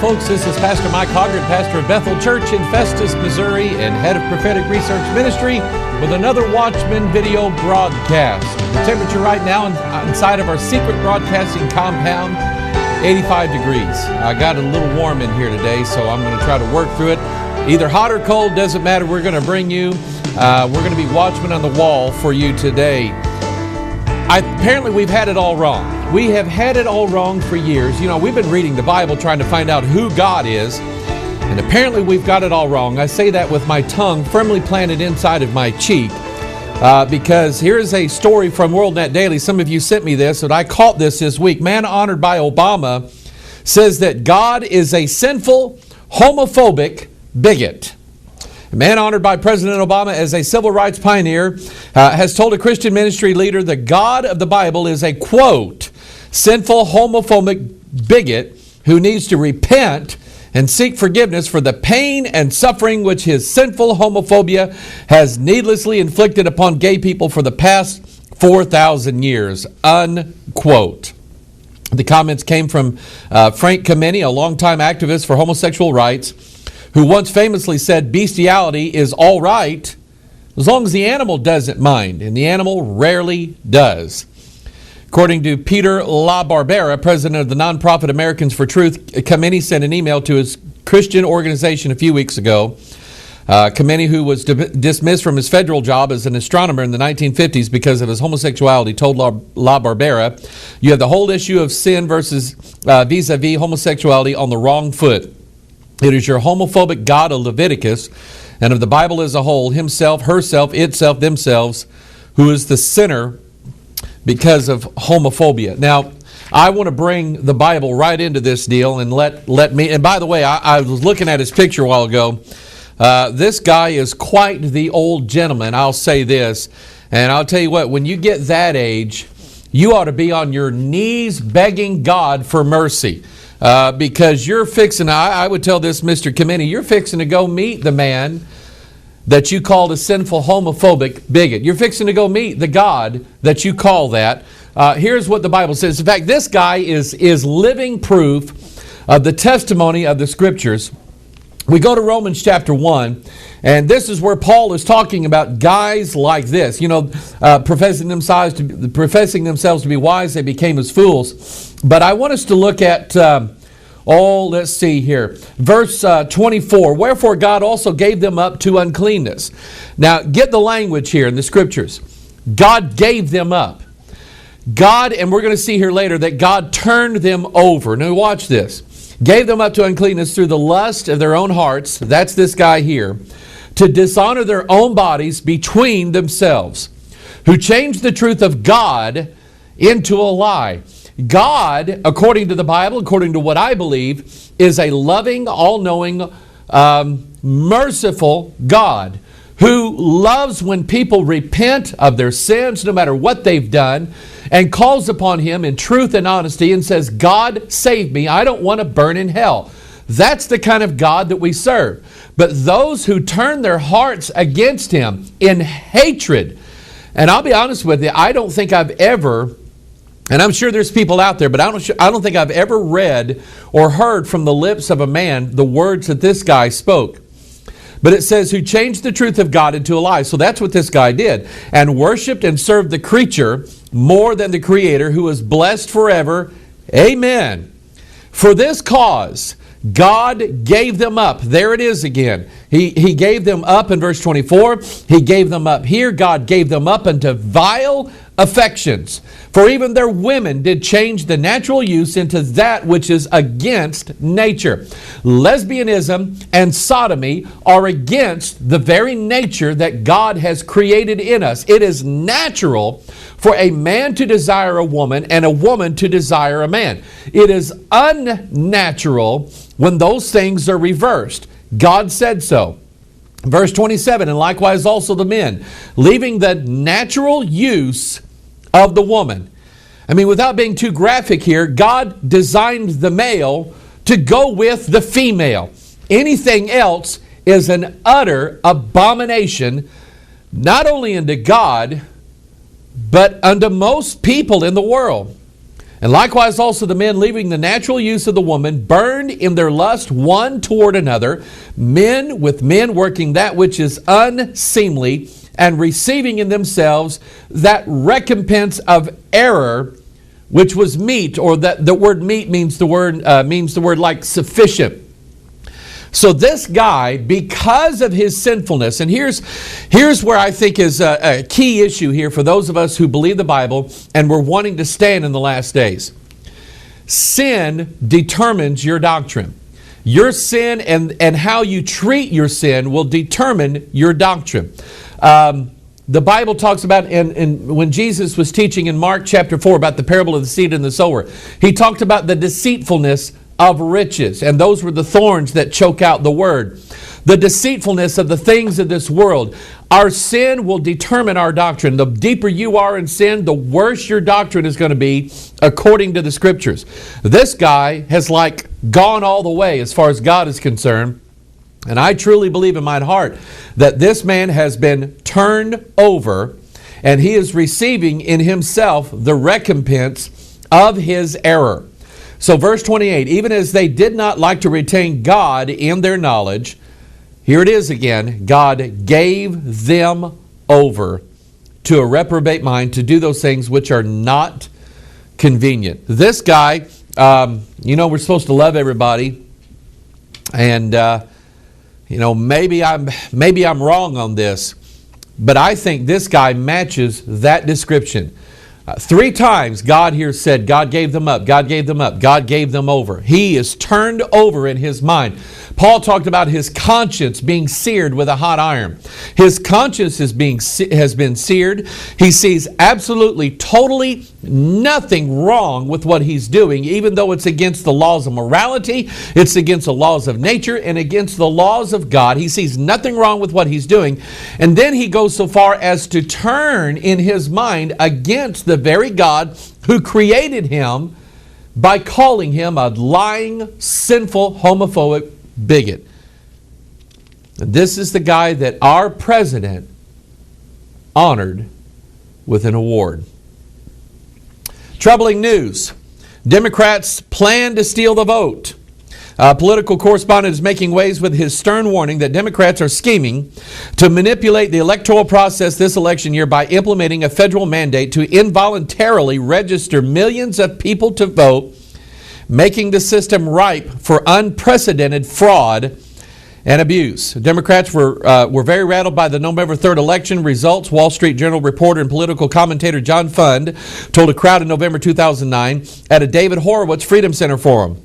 folks. This is Pastor Mike Hoggard, pastor of Bethel Church in Festus, Missouri, and head of Prophetic Research Ministry with another Watchman video broadcast. The temperature right now inside of our secret broadcasting compound, 85 degrees. I got a little warm in here today, so I'm going to try to work through it. Either hot or cold, doesn't matter. We're going to bring you, we're going to be Watchmen on the wall for you today. Apparently we've had it all wrong. We have had it all wrong for years. You know, we've been reading the Bible trying to find out who God is, and apparently we've got it all wrong. I say that with my tongue firmly planted inside of my cheek because here's a story from WorldNet Daily. Some of you sent me this, and I caught this week. Man honored by Obama says that God is a sinful, homophobic bigot. A man honored by President Obama as a civil rights pioneer has told a Christian ministry leader the God of the Bible is a, quote, sinful, homophobic bigot who needs to repent and seek forgiveness for the pain and suffering which his sinful homophobia has needlessly inflicted upon gay people for the past 4,000 years, unquote. The comments came from Frank Kameny, a longtime activist for homosexual rights, who once famously said bestiality is all right as long as the animal doesn't mind, and the animal rarely does. According to Peter LaBarbera, president of the nonprofit Americans for Truth, Kameny sent an email to his Christian organization a few weeks ago. Kameny, who was dismissed from his federal job as an astronomer in the 1950s because of his homosexuality, told LaBarbera, "You have the whole issue of sin versus vis-a-vis homosexuality on the wrong foot. It is your homophobic God of Leviticus and of the Bible as a whole, himself, herself, itself, themselves, who is the sinner because of homophobia." Now, I want to bring the Bible right into this deal and let me, and by the way, I was looking at his picture a while ago. This guy is quite the old gentleman, I'll say this. And I'll tell you what, when you get that age, you ought to be on your knees begging God for mercy. Because you're fixing, I would tell this Mr. Kameny, you're fixing to go meet the man that you called a sinful homophobic bigot. You're fixing to go meet the God that you call that. Here's what the Bible says. In fact, this guy is living proof of the testimony of the Scriptures. We go to Romans chapter 1, and this is where Paul is talking about guys like this. You know, professing themselves to be wise, they became as fools. But I want us to look at, let's see here. Verse 24, wherefore God also gave them up to uncleanness. Now, get the language here in the Scriptures. God gave them up. God, and we're going to see here later that God turned them over. Now, watch this. Gave them up to uncleanness through the lust of their own hearts, that's this guy here, to dishonor their own bodies between themselves, who changed the truth of God into a lie. God, according to the Bible, according to what I believe, is a loving, all-knowing, merciful God who loves when people repent of their sins, no matter what they've done, and calls upon Him in truth and honesty and says, God, save me. I don't want to burn in hell. That's the kind of God that we serve. But those who turn their hearts against Him in hatred, and I'll be honest with you, I don't think I've ever, and I'm sure there's people out there, but I don't think I've ever read or heard from the lips of a man the words that this guy spoke. But it says, who changed the truth of God into a lie. So that's what this guy did. And worshiped and served the creature more than the Creator, who is blessed forever. Amen. For this cause, God gave them up. There it is again. He gave them up in verse 24. He gave them up here. God gave them up unto vile affections. For even their women did change the natural use into that which is against nature. Lesbianism and sodomy are against the very nature that God has created in us. It is natural for a man to desire a woman and a woman to desire a man. It is unnatural when those things are reversed. God said so. Verse 27, and likewise also the men, leaving the natural use of the woman. I mean, without being too graphic here, God designed the male to go with the female. Anything else is an utter abomination, not only unto God, but unto most people in the world. And likewise also the men, leaving the natural use of the woman, burned in their lust one toward another, men with men working that which is unseemly, and receiving in themselves that recompense of error, which was meat, or that the word meat means the word like sufficient. So this guy, because of his sinfulness, and here's where I think is a key issue here for those of us who believe the Bible and we're wanting to stand in the last days. Sin determines your doctrine. Your sin and how you treat your sin will determine your doctrine. The Bible talks about, when Jesus was teaching in Mark chapter 4 about the parable of the seed and the sower, he talked about the deceitfulness of riches, and those were the thorns that choke out the word. The deceitfulness of the things of this world. Our sin will determine our doctrine. The deeper you are in sin, the worse your doctrine is going to be according to the Scriptures. This guy has gone all the way as far as God is concerned. And I truly believe in my heart that this man has been turned over and he is receiving in himself the recompense of his error. So verse 28, even as they did not like to retain God in their knowledge, here it is again, God gave them over to a reprobate mind to do those things which are not convenient. This guy, we're supposed to love everybody, and maybe I'm wrong on this, but I think this guy matches that description. 3 times God here said, God gave them up, God gave them up, God gave them over. He is turned over in his mind. Paul talked about his conscience being seared with a hot iron. His conscience has been seared. He sees absolutely, totally nothing wrong with what he's doing, even though it's against the laws of morality, it's against the laws of nature, and against the laws of God. He sees nothing wrong with what he's doing. And then he goes so far as to turn in his mind against the very God who created him by calling him a lying, sinful, homophobic bigot. And this is the guy that our president honored with an award. Troubling news. Democrats plan to steal the vote. A political correspondent is making waves with his stern warning that Democrats are scheming to manipulate the electoral process this election year by implementing a federal mandate to involuntarily register millions of people to vote, making the system ripe for unprecedented fraud and abuse. Democrats were very rattled by the November 3rd election results. Wall Street Journal reporter and political commentator John Fund told a crowd in November 2009 at a David Horowitz Freedom Center forum.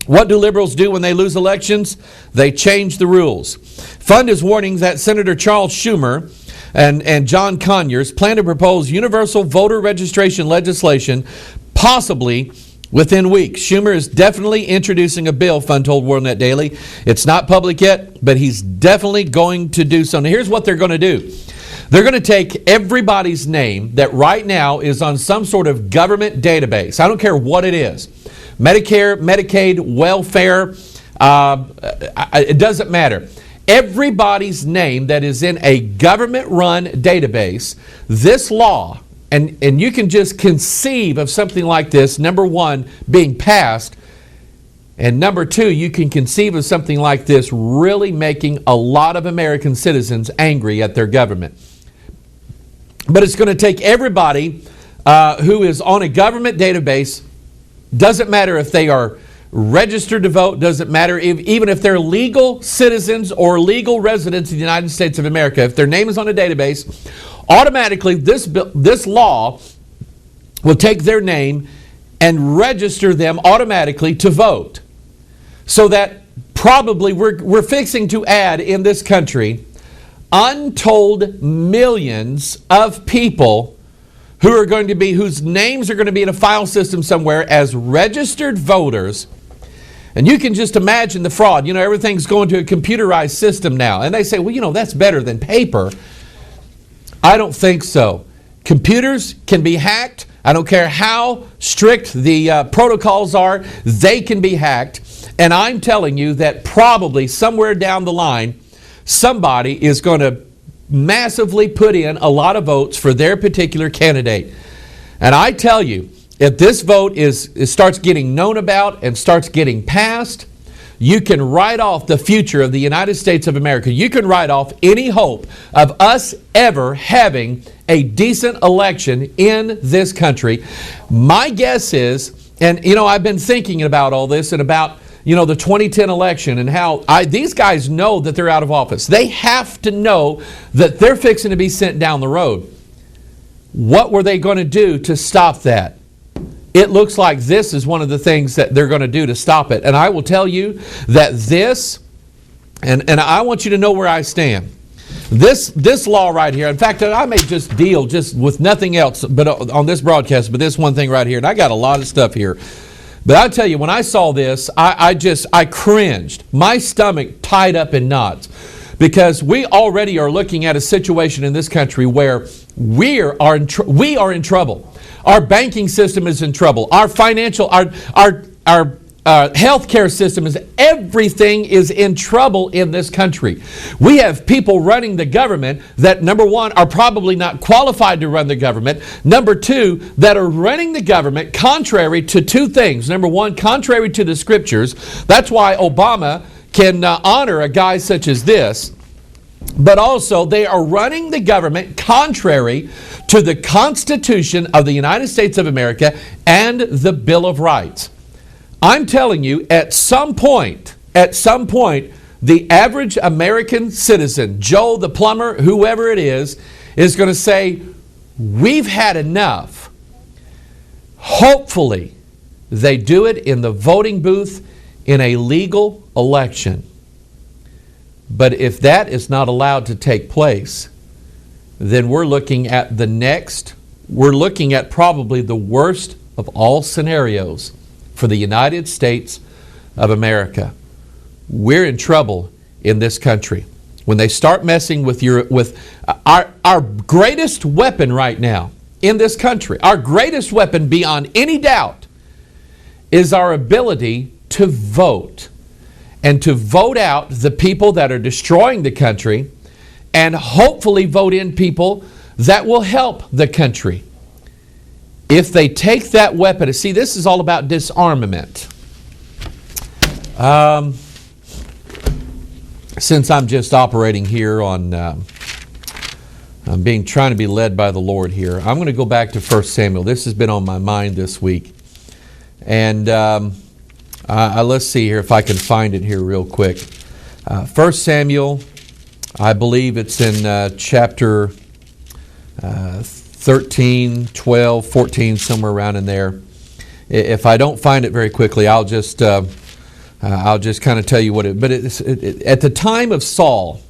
What do liberals do when they lose elections? They change the rules. Fund is warning that Senator Charles Schumer and John Conyers plan to propose universal voter registration legislation, possibly within weeks. Schumer is definitely introducing a bill, Fund told WorldNet Daily. It's not public yet, but he's definitely going to do so. Now, here's what they're going to do. They're going to take everybody's name that right now is on some sort of government database. I don't care what it is. Medicare, Medicaid, welfare, it doesn't matter. Everybody's name that is in a government-run database, this law, and you can just conceive of something like this, number one, being passed, and number two, you can conceive of something like this really making a lot of American citizens angry at their government. But it's going to take everybody who is on a government database. Doesn't matter if they are registered to vote, doesn't matter even if they're legal citizens or legal residents of the United States of America. If their name is on a database, automatically this law will take their name and register them automatically to vote. So that probably we're fixing to add in this country untold millions of people whose names are going to be in a file system somewhere as registered voters. And you can just imagine the fraud. Everything's going to a computerized system now. And they say, well, that's better than paper. I don't think so. Computers can be hacked. I don't care how strict the protocols are. They can be hacked. And I'm telling you that probably somewhere down the line, somebody is going to massively put in a lot of votes for their particular candidate. And I tell you, if this vote it starts getting known about and starts getting passed, you can write off the future of the United States of America. You can write off any hope of us ever having a decent election in this country. My guess is, and I've been thinking about all this and about the 2010 election and how these guys know that they're out of office. They have to know that they're fixing to be sent down the road. What were they going to do to stop that? It looks like this is one of the things that they're going to do to stop it. And I will tell you that this, and I want you to know where I stand. This law right here, in fact, I may just deal just with nothing else but on this broadcast, but this one thing right here. And I got a lot of stuff here. But I'll tell you, when I saw this, I cringed. My stomach tied up in knots. Because we already are looking at a situation in this country where we are in trouble. Our banking system is in trouble. Our financial, our healthcare system everything is in trouble in this country. We have people running the government that, number one, are probably not qualified to run the government. Number two, that are running the government contrary to two things. Number one, contrary to the scriptures. That's why Obama can honor a guy such as this. But also, they are running the government contrary to the Constitution of the United States of America and the Bill of Rights. I'm telling you, at some point, the average American citizen, Joe the plumber, whoever it is going to say, we've had enough. Hopefully, they do it in the voting booth in a legal election. But if that is not allowed to take place, then we're looking at probably the worst of all scenarios for the United States of America. We're in trouble in this country. When they start messing with our greatest weapon right now in this country, our greatest weapon beyond any doubt is our ability to vote. And to vote out the people that are destroying the country and hopefully vote in people that will help the country. If they take that weapon, see, this is all about disarmament. Since I'm just operating here on, I'm trying to be led by the Lord here, I'm going to go back to 1 Samuel. This has been on my mind this week. And let's see here if I can find it here real quick. 1 Samuel, I believe it's in chapter 13, 12, 14, somewhere around in there. If I don't find it very quickly, I'll just kind of tell you what it. But at the time of Saul,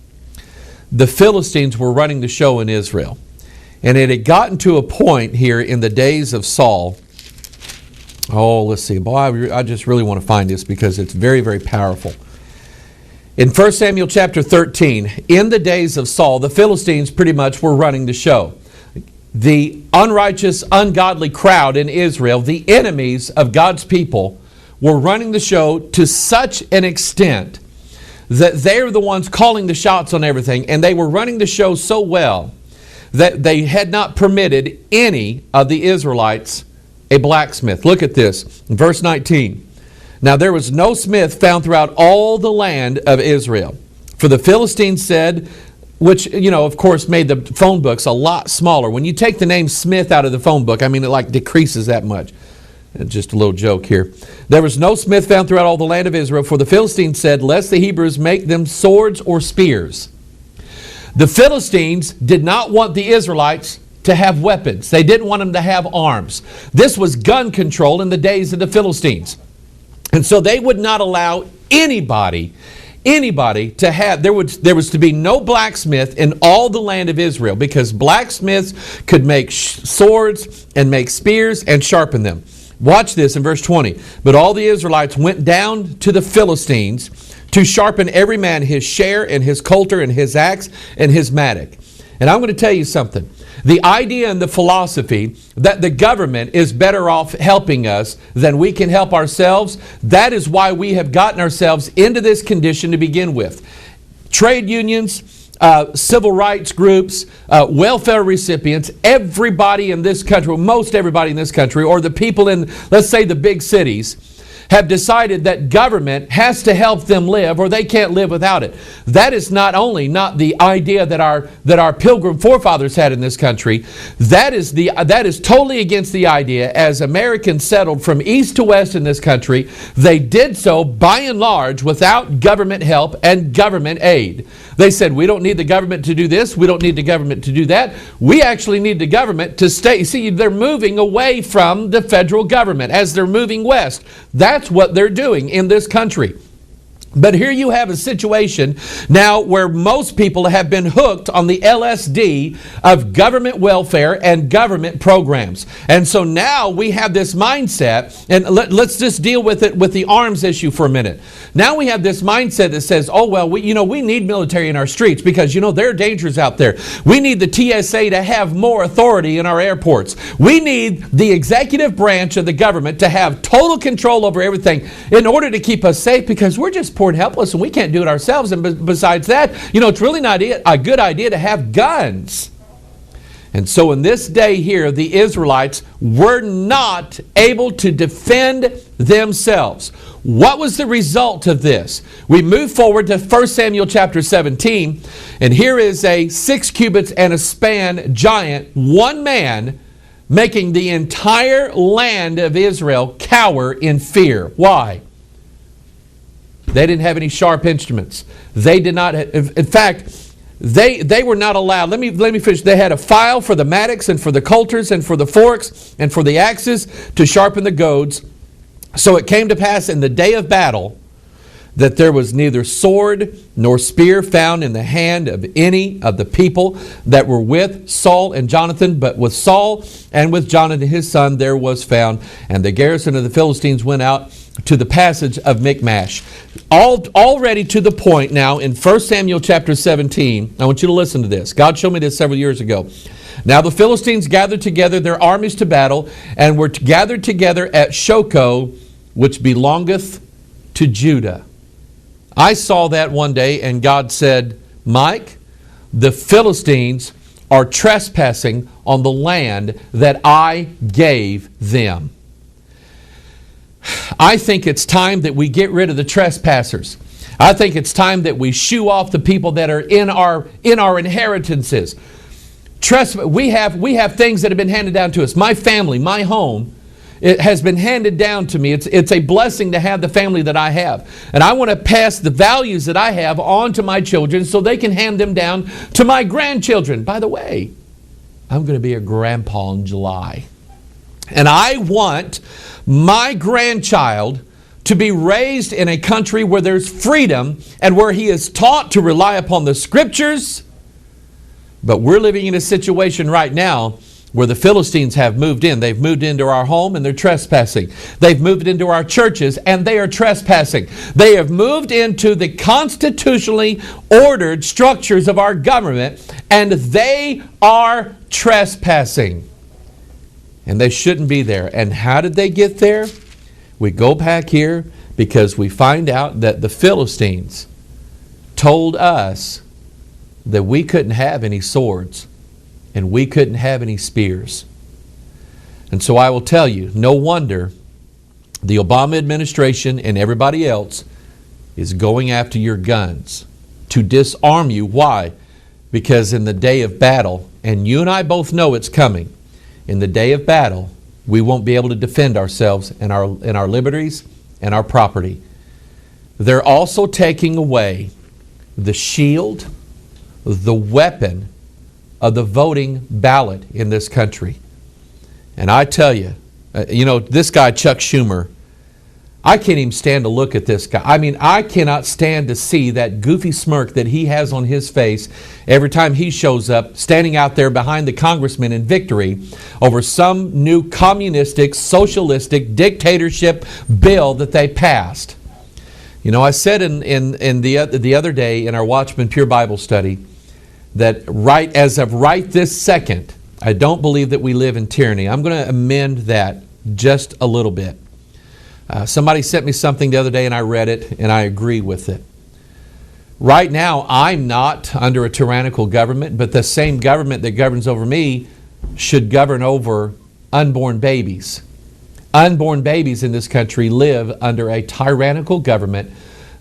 the Philistines were running the show in Israel, and it had gotten to a point here in the days of Saul. Oh, let's see. Boy, I just really want to find this because it's very, very powerful. In 1 Samuel chapter 13, in the days of Saul, the Philistines pretty much were running the show. The unrighteous, ungodly crowd in Israel, the enemies of God's people, were running the show to such an extent that they're the ones calling the shots on everything, and they were running the show so well that they had not permitted any of the Israelites a blacksmith. Look at this, verse 19. Now there was no smith found throughout all the land of Israel. For the Philistines said, which, of course, made the phone books a lot smaller. When you take the name Smith out of the phone book, it decreases that much. Just a little joke here. There was no smith found throughout all the land of Israel, for the Philistines said, lest the Hebrews make them swords or spears. The Philistines did not want the Israelites to have weapons. They didn't want them to have arms. This was gun control in the days of the Philistines. And so they would not allow anybody to have, there was to be no blacksmith in all the land of Israel, because blacksmiths could make swords and make spears and sharpen them. Watch this in verse 20. But all the Israelites went down to the Philistines to sharpen every man his share and his coulter and his axe and his mattock. And I'm going to tell you something. The idea and the philosophy that the government is better off helping us than we can help ourselves, that is why we have gotten ourselves into this condition to begin with. Trade unions civil rights groups, welfare recipients, everybody in this country, most everybody in this country, or the people in, let's say, the big cities, have decided that government has to help them live or they can't live without it. That is not only not the idea that our pilgrim forefathers had in this country, that is totally against the idea. As Americans settled from east to west in this country, they did so by and large without government help and government aid. They said, we don't need the government to do this, we don't need the government to do that. We actually need the government to stay. See, they're moving away from the federal government as they're moving west. That's what they're doing in this country. But here you have a situation now where most people have been hooked on the LSD of government welfare and government programs. And so now we have this mindset, and let's just deal with it with the arms issue for a minute. Now we have this mindset that says, oh, well, we need military in our streets because, there are dangers out there. We need the TSA to have more authority in our airports. We need the executive branch of the government to have total control over everything in order to keep us safe because we're just poor and helpless and we can't do it ourselves. And besides that, it's really not a good idea to have guns. And so in this day here, the Israelites were not able to defend themselves. What was the result of this? We move forward to 1 Samuel chapter 17, and here is a 6 cubits and a span giant, one man, making the entire land of Israel cower in fear. Why? They didn't have any sharp instruments. They did not. In fact, they were not allowed. Let me finish. They had a file for the mattocks and for the coulters and for the forks and for the axes to sharpen the goads. So it came to pass in the day of battle that there was neither sword nor spear found in the hand of any of the people that were with Saul and Jonathan, but with Saul and with Jonathan his son there was found. And the garrison of the Philistines went out to the passage of Michmash. Already to the point now in 1 Samuel chapter 17, I want you to listen to this. God showed me this several years ago. Now the Philistines gathered together their armies to battle, and were gathered together at Shochoh, which belongeth to Judah. I saw that one day, and God said, Mike, the Philistines are trespassing on the land that I gave them. I think it's time that we get rid of the trespassers. I think it's time that we shoo off the people that are in our inheritances. We have things that have been handed down to us. My family, my home, it has been handed down to me. It's a blessing to have the family that I have. And I want to pass the values that I have on to my children so they can hand them down to my grandchildren. By the way, I'm going to be a grandpa in July. And I want my grandchild to be raised in a country where there's freedom and where he is taught to rely upon the Scriptures. But we're living in a situation right now where the Philistines have moved in. They've moved into our home and they're trespassing. They've moved into our churches and they are trespassing. They have moved into the constitutionally ordered structures of our government and they are trespassing. And they shouldn't be there. And how did they get there? We go back here because we find out that the Philistines told us that we couldn't have any swords and we couldn't have any spears. And so I will tell you, no wonder the Obama administration and everybody else is going after your guns to disarm you. Why? Because in the day of battle, and you and I both know it's coming, in the day of battle, we won't be able to defend ourselves and our liberties and our property. They're also taking away the shield, the weapon of the voting ballot in this country. And I tell you, this guy, Chuck Schumer, I can't even stand to look at this guy. I mean, I cannot stand to see that goofy smirk that he has on his face every time he shows up, standing out there behind the congressman in victory over some new communistic, socialistic dictatorship bill that they passed. I said in the other day in our Watchman Pure Bible study that as of right this second, I don't believe that we live in tyranny. I'm going to amend that just a little bit. Somebody sent me something the other day and I read it and I agree with it. Right now, I'm not under a tyrannical government, but the same government that governs over me should govern over unborn babies. Unborn babies in this country live under a tyrannical government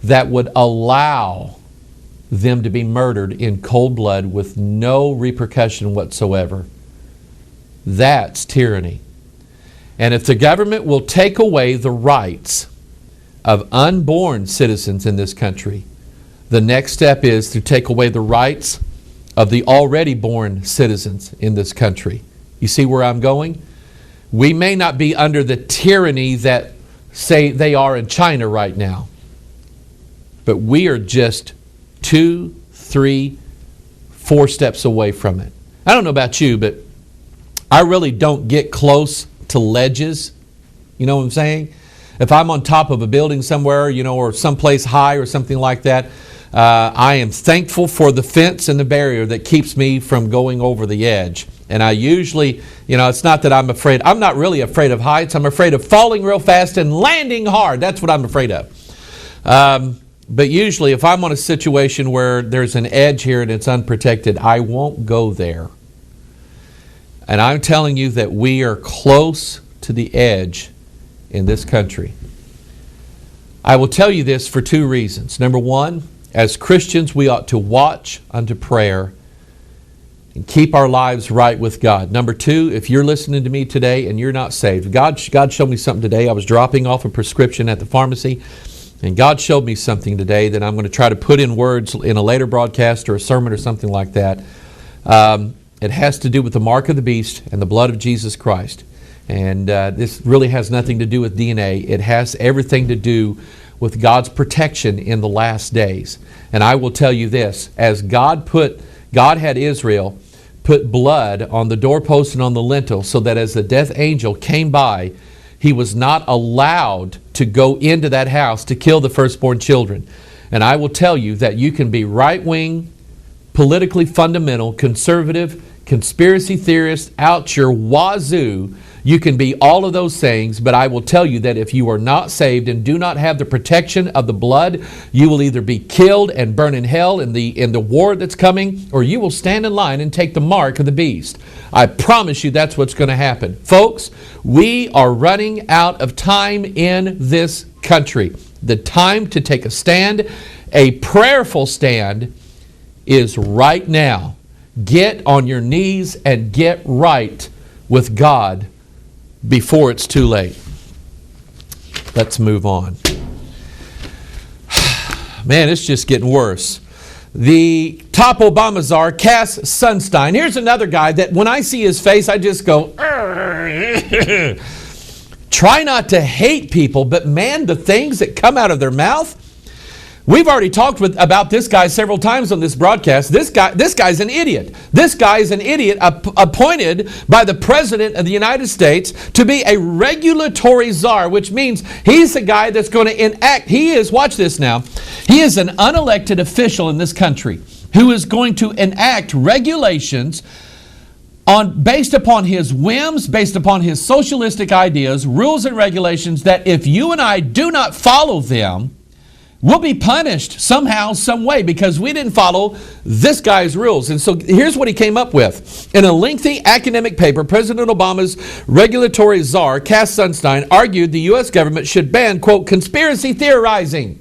that would allow them to be murdered in cold blood with no repercussion whatsoever. That's tyranny. And if the government will take away the rights of unborn citizens in this country, the next step is to take away the rights of the already born citizens in this country. You see where I'm going? We may not be under the tyranny that, say, they are in China right now, but we are just 2, 3, 4 steps away from it. I don't know about you, but I really don't get close to ledges. You know what I'm saying? If I'm on top of a building somewhere, or someplace high or something like that, I am thankful for the fence and the barrier that keeps me from going over the edge. And I usually, it's not that I'm afraid. I'm not really afraid of heights. I'm afraid of falling real fast and landing hard. That's what I'm afraid of. But usually if I'm on a situation where there's an edge here and it's unprotected, I won't go there. And I'm telling you that we are close to the edge in this country. I will tell you this for 2 reasons. Number one, as Christians, we ought to watch unto prayer and keep our lives right with God. Number 2, if you're listening to me today and you're not saved, God showed me something today. I was dropping off a prescription at the pharmacy, and God showed me something today that I'm going to try to put in words in a later broadcast or a sermon or something like that. It has to do with the mark of the beast and the blood of Jesus Christ. And this really has nothing to do with DNA. It has everything to do with God's protection in the last days. And I will tell you this, as God had Israel put blood on the doorpost and on the lintel so that as the death angel came by, he was not allowed to go into that house to kill the firstborn children. And I will tell you that you can be right-wing, politically fundamental, conservative, conspiracy theorist, out your wazoo. You can be all of those things, but I will tell you that if you are not saved and do not have the protection of the blood, you will either be killed and burn in hell in the war that's coming, or you will stand in line and take the mark of the beast. I promise you that's what's going to happen. Folks, we are running out of time in this country. The time to take a stand, a prayerful stand, is right now. Get on your knees and get right with God before it's too late. Let's move on. Man, it's just getting worse. The top Obama czar, Cass Sunstein. Here's another guy that when I see his face, I just go, try not to hate people, but man, the things that come out of their mouth. We've already talked about this guy several times on this broadcast. This guy's an idiot. This guy is an idiot appointed by the President of the United States to be a regulatory czar, which means he's the guy that's going to enact. Watch this now, he is an unelected official in this country who is going to enact regulations based upon his whims, based upon his socialistic ideas, rules and regulations that if you and I do not follow them, we'll be punished somehow, some way, because we didn't follow this guy's rules. And so here's what he came up with. In a lengthy academic paper, President Obama's regulatory czar, Cass Sunstein, argued the U.S. government should ban, quote, conspiracy theorizing.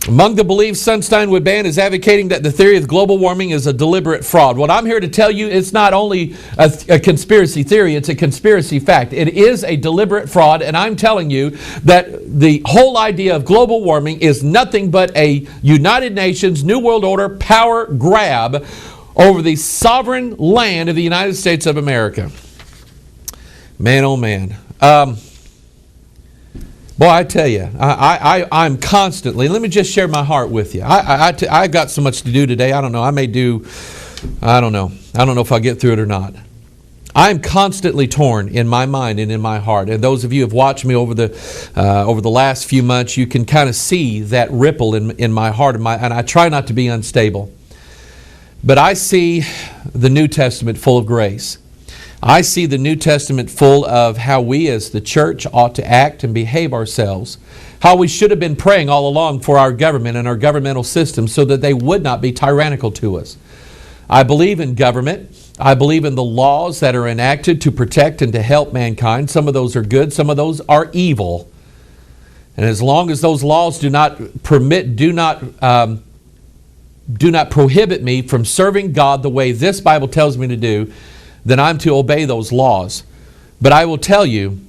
Among the beliefs Sunstein would ban is advocating that the theory of global warming is a deliberate fraud. What I'm here to tell you, it's not only a conspiracy theory, it's a conspiracy fact. It is a deliberate fraud, and I'm telling you that the whole idea of global warming is nothing but a United Nations, New World Order power grab over the sovereign land of the United States of America. Man, oh man. Boy, I tell you, I'm constantly, let me just share my heart with you. I've got so much to do today. I don't know. I don't know if I'll get through it or not. I'm constantly torn in my mind and in my heart. And those of you who have watched me over the last few months, you can kind of see that ripple in my heart. And I try not to be unstable. But I see the New Testament full of grace. I see the New Testament full of how we as the church ought to act and behave ourselves, how we should have been praying all along for our government and our governmental system so that they would not be tyrannical to us. I believe in government. I believe in the laws that are enacted to protect and to help mankind. Some of those are good, some of those are evil. And as long as those laws do not prohibit me from serving God the way this Bible tells me to do, then I'm to obey those laws. But I will tell you,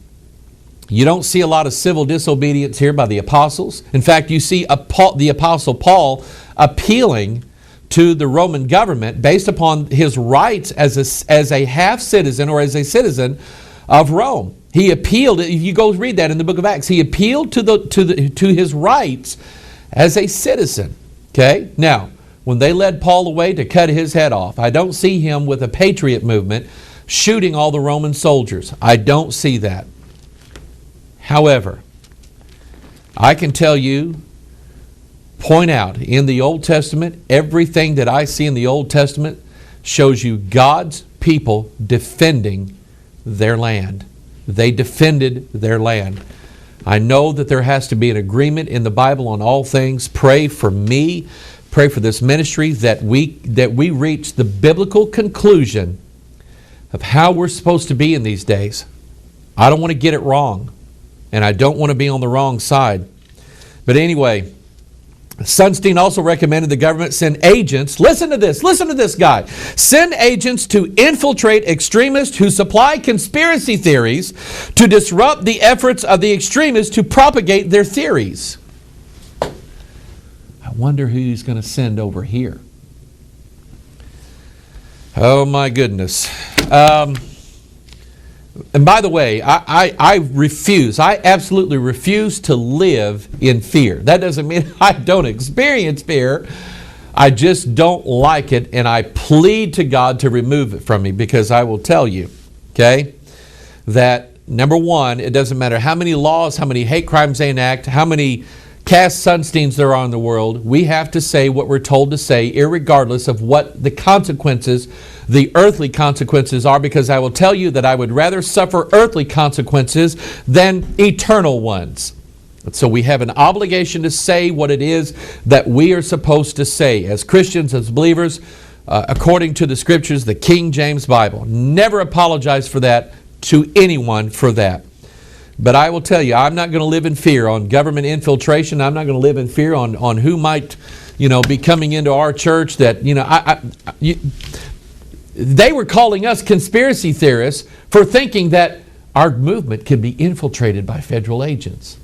you don't see a lot of civil disobedience here by the apostles. In fact, you see the Apostle Paul appealing to the Roman government based upon his rights as a half-citizen or as a citizen of Rome. He appealed, if you go read that in the book of Acts, he appealed to his rights as a citizen. Okay? Now, when they led Paul away to cut his head off, I don't see him with a patriot movement shooting all the Roman soldiers. I don't see that. However, I can tell you, point out in the Old Testament, everything that I see in the Old Testament shows you God's people defending their land. They defended their land. I know that there has to be an agreement in the Bible on all things. Pray for me, pray for this ministry, that we reach the biblical conclusion of how we're supposed to be in these days. I don't want to get it wrong, and I don't want to be on the wrong side. But anyway, Sunstein also recommended the government send agents, listen to this guy, send agents to infiltrate extremists who supply conspiracy theories to disrupt the efforts of the extremists to propagate their theories. I wonder who he's going to send over here. Oh my goodness. And by the way, I absolutely refuse to live in fear. That doesn't mean I don't experience fear. I just don't like it, and I plead to God to remove it from me, because I will tell you, okay, that number one, it doesn't matter how many laws, how many hate crimes they enact, how many Cass Sunsteins there are in the world, we have to say what we're told to say, irregardless of what the consequences, the earthly consequences are, because I will tell you that I would rather suffer earthly consequences than eternal ones. So we have an obligation to say what it is that we are supposed to say as Christians, as believers, according to the Scriptures, the King James Bible. Never apologize for that to anyone for that. But I will tell you, I'm not going to live in fear on government infiltration. I'm not going to live in fear on who might, be coming into our church. That they were calling us conspiracy theorists for thinking that our movement could be infiltrated by federal agents.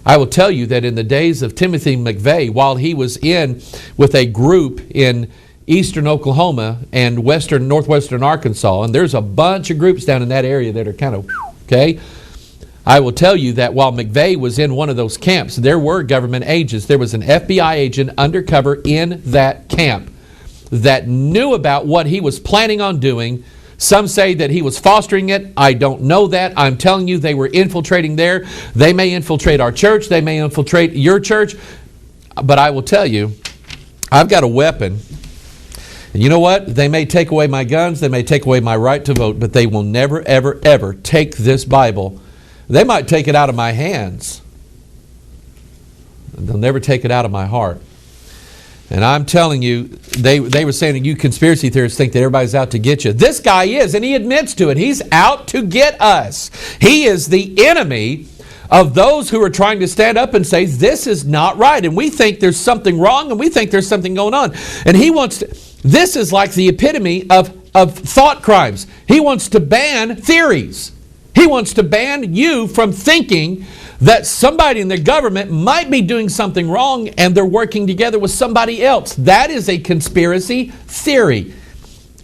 I will tell you that in the days of Timothy McVeigh, while he was in with a group in eastern Oklahoma and northwestern Arkansas, and there's a bunch of groups down in that area that are kind of, okay, I will tell you that while McVeigh was in one of those camps, there were government agents. There was an FBI agent undercover in that camp that knew about what he was planning on doing. Some say that he was fostering it. I don't know that. I'm telling you, they were infiltrating there. They may infiltrate our church. They may infiltrate your church. But I will tell you, I've got a weapon. And you know what? They may take away my guns. They may take away my right to vote. But they will never, ever, ever take this Bible. They might take it out of my hands. They'll never take it out of my heart. And I'm telling you, they were saying that you conspiracy theorists think that everybody's out to get you. This guy is, and he admits to it. He's out to get us. He is the enemy of those who are trying to stand up and say, this is not right. And we think there's something wrong, and we think there's something going on. And he wants to, this is like the epitome of thought crimes. He wants to ban theories. He wants to ban you from thinking that somebody in the government might be doing something wrong and they're working together with somebody else. That is a conspiracy theory.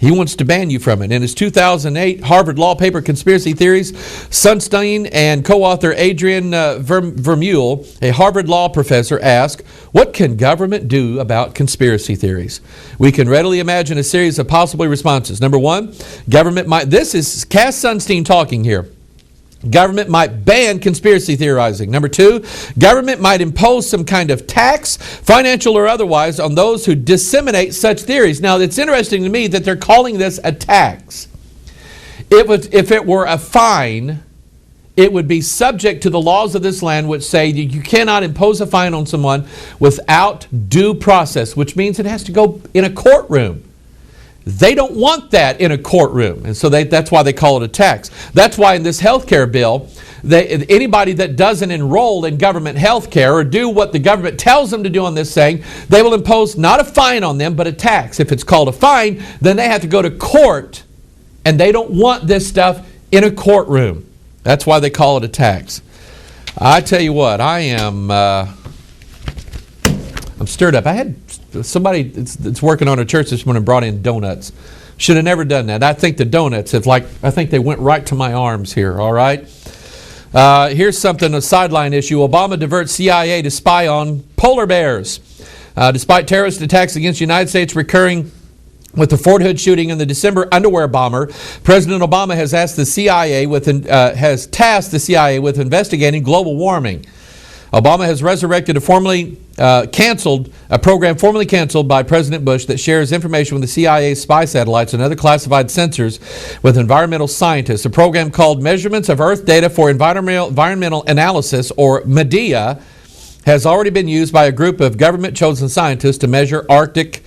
He wants to ban you from it. In his 2008 Harvard Law paper, Conspiracy Theories, Sunstein and co-author Adrian Vermeule, a Harvard Law professor, asked, what can government do about conspiracy theories? We can readily imagine a series of possible responses. Number one, government might, this is Cass Sunstein talking here. Government might ban conspiracy theorizing. Number two, government might impose some kind of tax, financial or otherwise, on those who disseminate such theories. Now, it's interesting to me that they're calling this a tax. If it were a fine, it would be subject to the laws of this land, which say you cannot impose a fine on someone without due process, which means it has to go in a courtroom. They don't want that in a courtroom, and so that's why they call it a tax. That's why in this health care bill, anybody that doesn't enroll in government health care or do what the government tells them to do on this thing, they will impose not a fine on them, but a tax. If it's called a fine, then they have to go to court, and they don't want this stuff in a courtroom. That's why they call it a tax. I tell you what, I'm stirred up. I had somebody that's working on a church this morning brought in donuts. Should have never done that. I think the donuts I think they went right to my arms here, all right? Here's something, a sideline issue. Obama diverts CIA to spy on polar bears. Despite terrorist attacks against the United States recurring with the Fort Hood shooting and the December underwear bomber, President Obama has tasked the CIA with investigating global warming. Obama has resurrected a program formerly canceled by President Bush that shares information with the CIA's spy satellites and other classified sensors with environmental scientists. A program called Measurements of Earth Data for Environmental Analysis, or MEDIA, has already been used by a group of government-chosen scientists to measure Arctic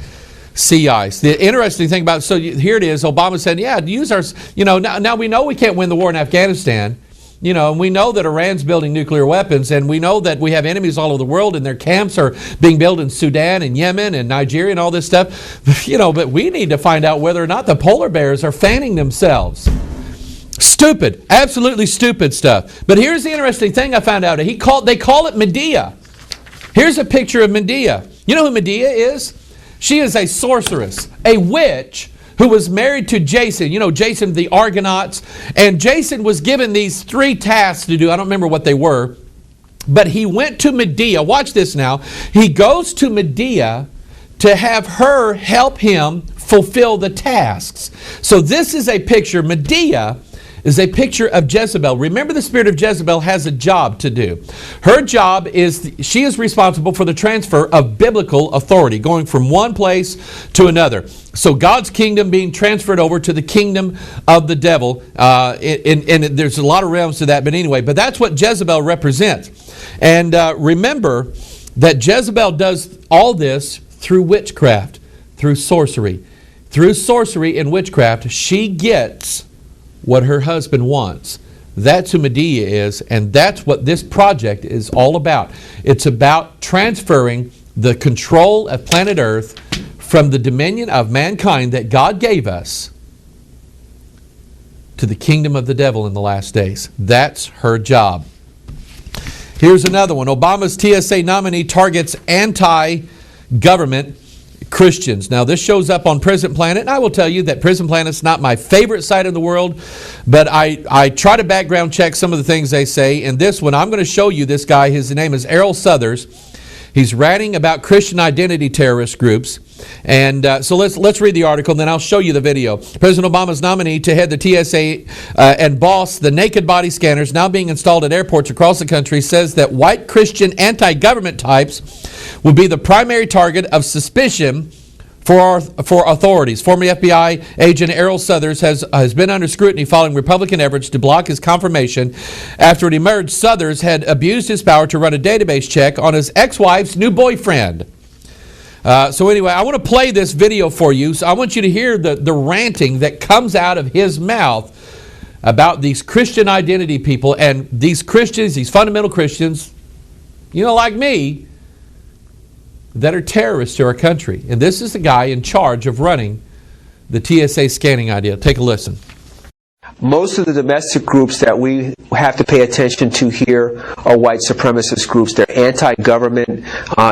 sea ice. The interesting thing about here it is, Obama said, yeah, use our, now we know we can't win the war in Afghanistan. And we know that Iran's building nuclear weapons, and we know that we have enemies all over the world, and their camps are being built in Sudan and Yemen and Nigeria and all this stuff. But we need to find out whether or not the polar bears are fanning themselves. Stupid, absolutely stupid stuff. But here's the interesting thing I found out. They call it Medea. Here's a picture of Medea. You know who Medea is? She is a sorceress, a witch, who was married to Jason. Jason the Argonauts. And Jason was given these 3 tasks to do. I don't remember what they were. But he went to Medea. Watch this now. He goes to Medea to have her help him fulfill the tasks. So this is a picture. Medea is a picture of Jezebel. Remember, the spirit of Jezebel has a job to do. Her job is, she is responsible for the transfer of biblical authority, going from one place to another. So God's kingdom being transferred over to the kingdom of the devil. And there's a lot of realms to that, but that's what Jezebel represents. And remember that Jezebel does all this through witchcraft, through sorcery. Through sorcery and witchcraft, she gets what her husband wants. That's who Medea is, and that's what this project is all about. It's about transferring the control of planet Earth from the dominion of mankind that God gave us to the kingdom of the devil in the last days. That's her job. Here's another one. Obama's TSA nominee targets anti-government Christians. Now, this shows up on Prison Planet, and I will tell you that Prison Planet's not my favorite site in the world, but I try to background check some of the things they say. And this one, I'm going to show you this guy. His name is Errol Southers. He's ranting about Christian identity terrorist groups. And so let's read the article, and then I'll show you the video. President Obama's nominee to head the TSA and boss the naked body scanners now being installed at airports across the country says that white Christian anti-government types will be the primary target of suspicion for authorities. Former FBI agent Errol Southers has been under scrutiny following Republican efforts to block his confirmation. After it emerged, Southers had abused his power to run a database check on his ex-wife's new boyfriend. So anyway, I want to play this video for you. So I want you to hear the ranting that comes out of his mouth about these Christian identity people and these Christians, these fundamental Christians, like me, that are terrorists to our country. And this is the guy in charge of running the TSA scanning idea. Take a listen. Most of the domestic groups that we have to pay attention to here are white supremacist groups. They're anti-government,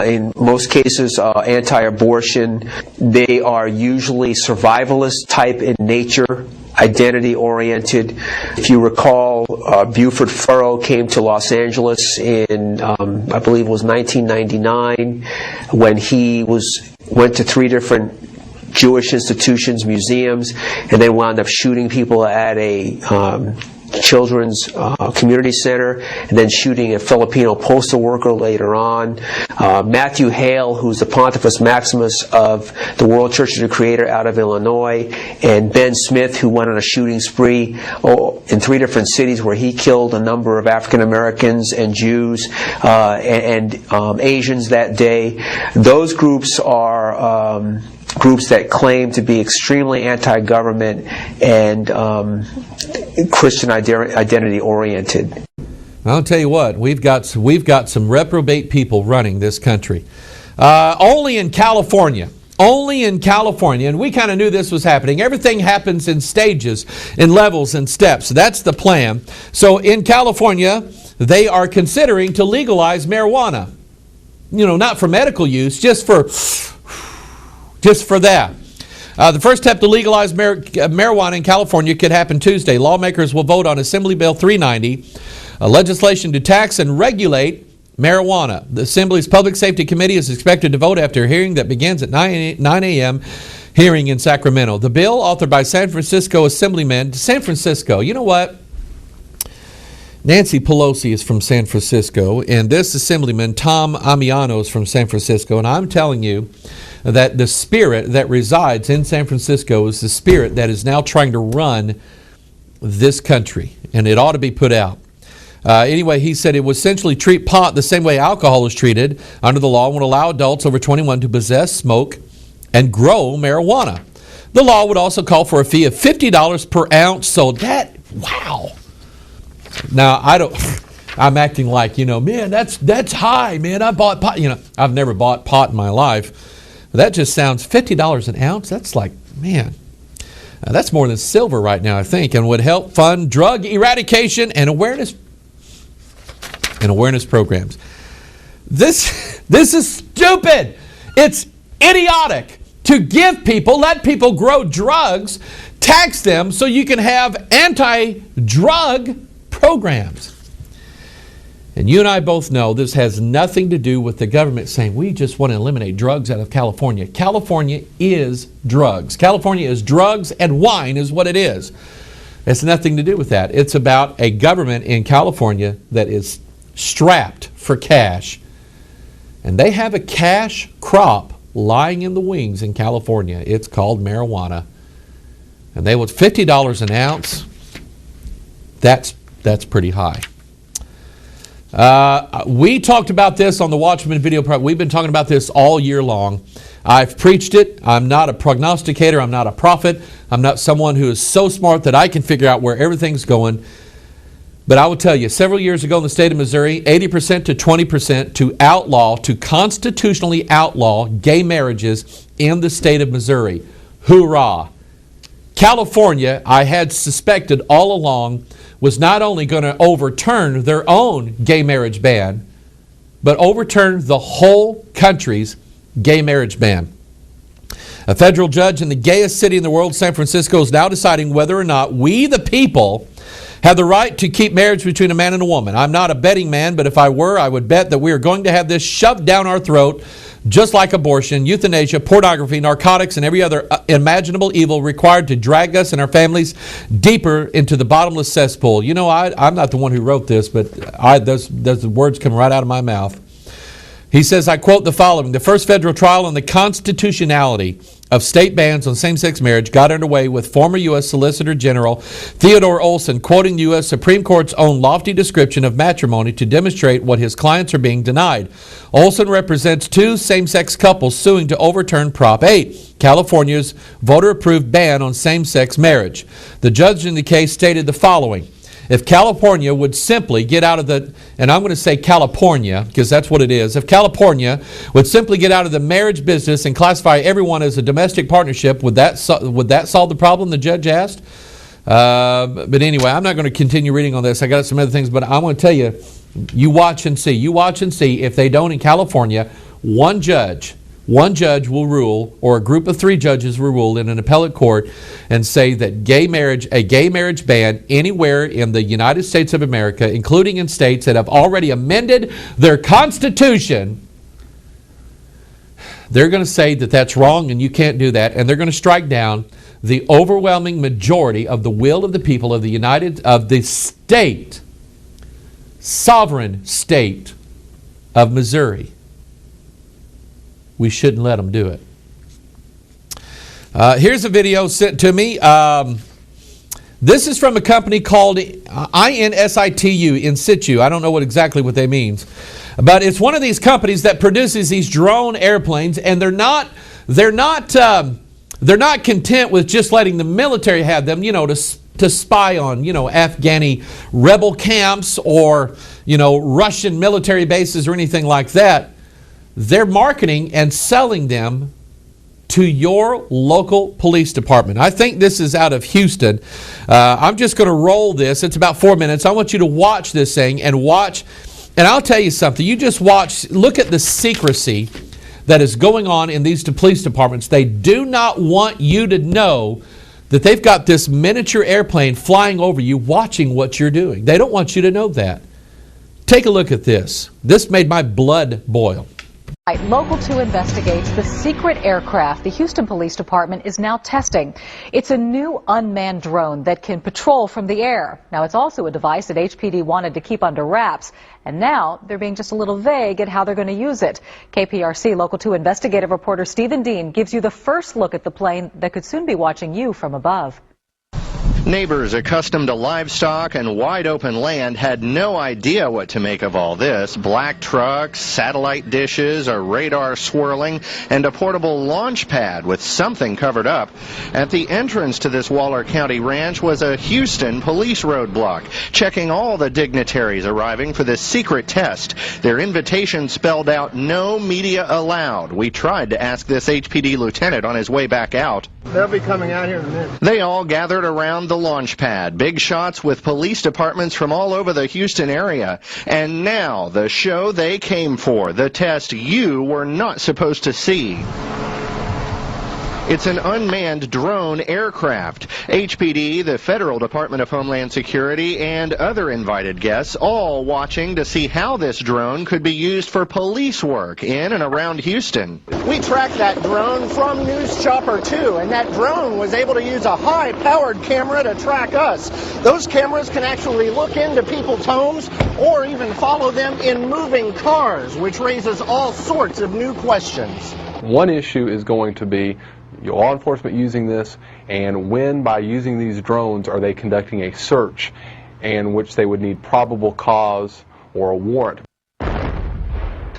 in most cases anti-abortion. They are usually survivalist type in nature, identity-oriented. If you recall, Buford Furrow came to Los Angeles in, I believe it was 1999, when he went to 3 different Jewish institutions, museums, and then wound up shooting people at a Children's Community Center, and then shooting a Filipino postal worker later on. Matthew Hale, who's the Pontifex Maximus of the World Church of the Creator out of Illinois, and Ben Smith, who went on a shooting spree in 3 different cities where he killed a number of African Americans and Jews and Asians that day. Those groups are groups that claim to be extremely anti-government and Christian identity oriented. I'll tell you what, we've got some reprobate people running this country. Only in California, and we kind of knew this was happening. Everything happens in stages, in levels and steps. That's the plan. So in California, they are considering to legalize marijuana. Not for medical use, just for that. The first step to legalize marijuana in California could happen Tuesday. Lawmakers will vote on Assembly Bill 390, legislation to tax and regulate marijuana. The Assembly's Public Safety Committee is expected to vote after a hearing that begins at 9 a.m. hearing in Sacramento. The bill, authored by San Francisco Assemblyman, San Francisco, you know what? Nancy Pelosi is from San Francisco, and this Assemblyman, Tom Amiano, is from San Francisco, and I'm telling you that the spirit that resides in San Francisco is the spirit that is now trying to run this country, and it ought to be put out. Anyway, he said it would essentially treat pot the same way alcohol is treated under the law and would allow adults over 21 to possess, smoke, and grow marijuana. The law would also call for a fee of $50 per ounce, so wow. Now, I'm acting like, man, that's high, man. I bought pot. I've never bought pot in my life. That just sounds $50 an ounce. That's like, man, that's more than silver right now, I think, and would help fund drug eradication and awareness programs. This is stupid. It's idiotic to let people grow drugs, tax them so you can have anti-drug programs. And you and I both know this has nothing to do with the government saying we just want to eliminate drugs out of California. California is drugs. California is drugs, and wine is what it is. It's nothing to do with that. It's about a government in California that is strapped for cash. And they have a cash crop lying in the wings in California. It's called marijuana. And they want $50 an ounce. That's pretty high. We talked about this on the Watchman video program. We've been talking about this all year long. I've preached it. I'm not a prognosticator. I'm not a prophet. I'm not someone who is so smart that I can figure out where everything's going. But I will tell you, several years ago in the state of Missouri, 80% to 20% to constitutionally outlaw gay marriages in the state of Missouri. Hoorah! California, I had suspected all along, was not only going to overturn their own gay marriage ban, but overturn the whole country's gay marriage ban. A federal judge in the gayest city in the world, San Francisco, is now deciding whether or not we, the people, have the right to keep marriage between a man and a woman. I'm not a betting man, but if I were, I would bet that we are going to have this shoved down our throat, just like abortion, euthanasia, pornography, narcotics, and every other imaginable evil required to drag us and our families deeper into the bottomless cesspool. I'm not the one who wrote this, but those words come right out of my mouth. He says, I quote the following: the first federal trial on the constitutionality of state bans on same-sex marriage got underway with former U.S. Solicitor General Theodore Olson quoting the U.S. Supreme Court's own lofty description of matrimony to demonstrate what his clients are being denied. Olson represents 2 same-sex couples suing to overturn Prop 8, California's voter-approved ban on same-sex marriage. The judge in the case stated the following: if California would simply get out of the, and I'm going to say California because that's what it is, if California would simply get out of the marriage business and classify everyone as a domestic partnership, would that solve the problem, the judge asked? But anyway, I'm not going to continue reading on this. I got some other things, but I'm going to tell you, you watch and see. You watch and see. If they don't in California, one judge will rule, or a group of 3 judges will rule in an appellate court and say that a gay marriage ban anywhere in the United States of America, including in states that have already amended their constitution, they're going to say that that's wrong and you can't do that, and they're going to strike down the overwhelming majority of the will of the people of the state, sovereign state of Missouri. We shouldn't let them do it. Here's a video sent to me. This is from a company called INSITU, In Situ. I don't know exactly what that means. But it's one of these companies that produces these drone airplanes, and they're not content with just letting the military have them, to spy on, Afghani rebel camps or, Russian military bases or anything like that. They're marketing and selling them to your local police department. I think this is out of Houston. I'm just going to roll this. It's about 4 minutes. I want you to watch this thing and watch. And I'll tell you something. You just watch. Look at the secrecy that is going on in these police departments. They do not want you to know that they've got this miniature airplane flying over you watching what you're doing. They don't want you to know that. Take a look at this. This made my blood boil. Local 2 investigates the secret aircraft the Houston Police Department is now testing. It's a new unmanned drone that can patrol from the air. Now, it's also a device that HPD wanted to keep under wraps, and now they're being just a little vague at how they're going to use it. KPRC Local 2 investigative reporter Stephen Dean gives you the first look at the plane that could soon be watching you from above. Neighbors accustomed to livestock and wide open land had no idea what to make of all this. Black trucks, satellite dishes, a radar swirling, and a portable launch pad with something covered up. At the entrance to this Waller County ranch was a Houston police roadblock, checking all the dignitaries arriving for this secret test. Their invitation spelled out no media allowed. We tried to ask this HPD lieutenant on his way back out. They'll be coming out here in a minute. They all gathered around the launch pad, big shots with police departments from all over the Houston area. And now, the show they came for, the test you were not supposed to see. It's an unmanned drone aircraft. HPD, the Federal Department of Homeland Security, and other invited guests all watching to see how this drone could be used for police work in and around Houston. We tracked that drone from News Chopper 2, and that drone was able to use a high-powered camera to track us. Those cameras can actually look into people's homes or even follow them in moving cars, which raises all sorts of new questions. One issue is going to be law enforcement using this, and when by using these drones are they conducting a search in which they would need probable cause or a warrant.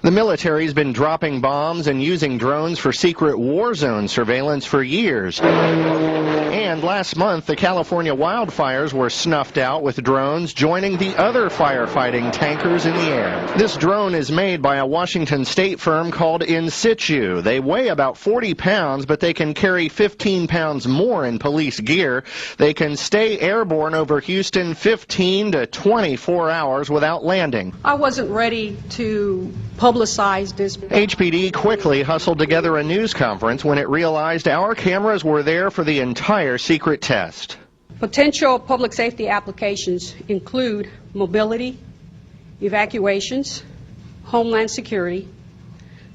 The military's been dropping bombs and using drones for secret war zone surveillance for years. And last month, the California wildfires were snuffed out with drones joining the other firefighting tankers in the air. This drone is made by a Washington state firm called In Situ. They weigh about 40 pounds, but they can carry 15 pounds more in police gear. They can stay airborne over Houston 15 to 24 hours without landing. I wasn't ready to publicize this. HPD quickly hustled together a news conference when it realized our cameras were there for the entire secret test. Potential public safety applications include mobility, evacuations, homeland security,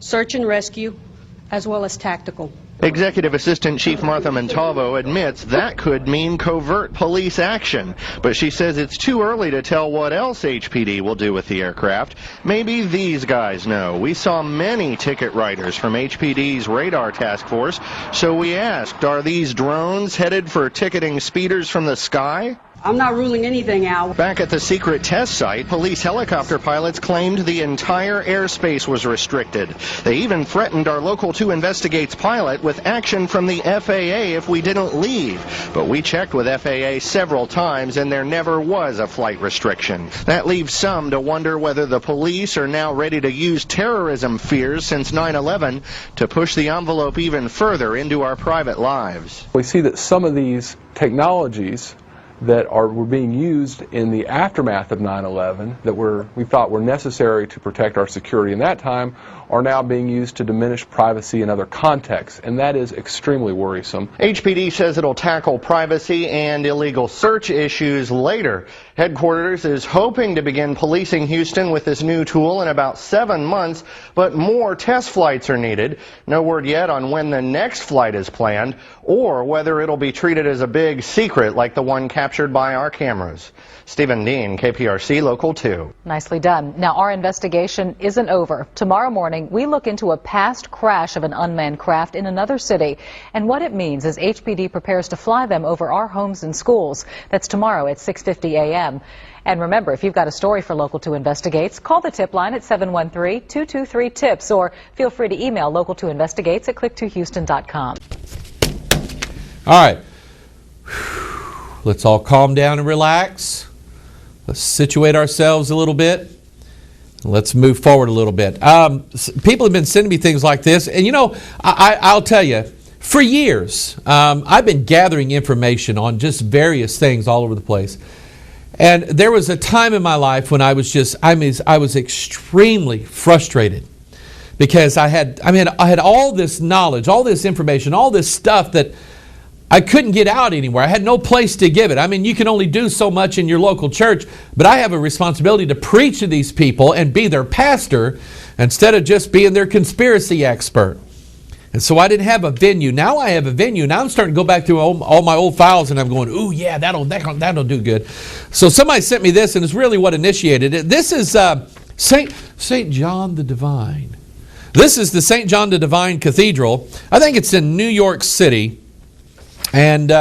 search and rescue, as well as tactical. Executive Assistant Chief Martha Montalvo admits that could mean covert police action, but she says it's too early to tell what else HPD will do with the aircraft. Maybe these guys know. We saw many ticket writers from HPD's radar task force, so we asked, are these drones headed for ticketing speeders from the sky? I'm not ruling anything out. Back at the secret test site, police helicopter pilots claimed the entire airspace was restricted. They even threatened our Local 2 Investigates pilot with action from the FAA if we didn't leave. But we checked with FAA several times and there never was a flight restriction. That leaves some to wonder whether the police are now ready to use terrorism fears since 9/11 to push the envelope even further into our private lives. We see that some of these technologies that were being used in the aftermath of 9/11 that we thought were necessary to protect our security in that time are now being used to diminish privacy in other contexts, and that is extremely worrisome. HPD says it'll tackle privacy and illegal search issues later. Headquarters is hoping to begin policing Houston with this new tool in about 7 months, but more test flights are needed. No word yet on when the next flight is planned or whether it'll be treated as a big secret like the one captured by our cameras. Stephen Dean, KPRC Local 2. Nicely done. Now, our investigation isn't over. Tomorrow morning, we look into a past crash of an unmanned craft in another city and what it means as HPD prepares to fly them over our homes and schools. That's tomorrow at 6:50 a.m. And remember, if you've got a story for Local 2 Investigates, call the tip line at 713-223-TIPS or feel free to email local2investigates at click2houston.com. All right. Let's all calm down and relax. Let's situate ourselves a little bit. Let's move forward a little bit. People have been sending me things like this. And, you know, I'll tell you, for years, I've been gathering information on just various things all over the place. And there was a time in my life when I was extremely frustrated because I had all this knowledge, all this information, all this stuff that I couldn't get out anywhere. I had no place to give it. I mean, you can only do so much in your local church, but I have a responsibility to preach to these people and be their pastor instead of just being their conspiracy expert. And so I didn't have a venue. Now I have a venue. Now I'm starting to go back through all my old files and I'm going, ooh, yeah, that'll do good. So somebody sent me this and it's really what initiated it. This is St. John the Divine. This is the St. John the Divine Cathedral. I think it's in New York City. And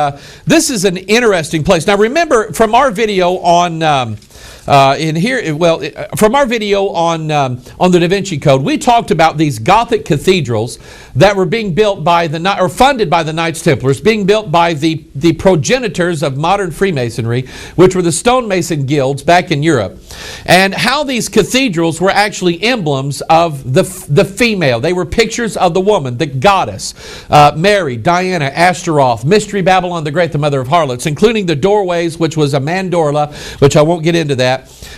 this is an interesting place. Now remember from our video on from our video on the Da Vinci Code, we talked about these Gothic cathedrals that were being built by funded by the Knights Templars, being built by the progenitors of modern Freemasonry, which were the stonemason guilds back in Europe, and how these cathedrals were actually emblems of the female. They were pictures of the woman, the goddess, Mary, Diana, Ashtaroth, Mystery Babylon the Great, the mother of harlots, including the doorways, which was a mandorla, which I won't get into that.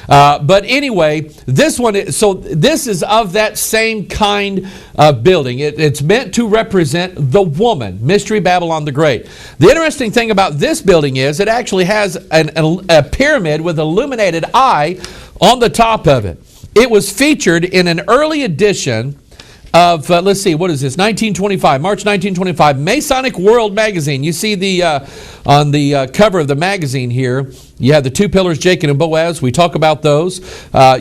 But anyway, this is of that same kind of building. It's meant to represent the woman, Mystery Babylon the Great. The interesting thing about this building is it actually has a pyramid with illuminated eye on the top of it. It was featured in an early edition of, let's see, what is this? 1925, March 1925, Masonic World magazine. You see on the cover of the magazine here, you have the two pillars, Jacob and Boaz. We talk about those.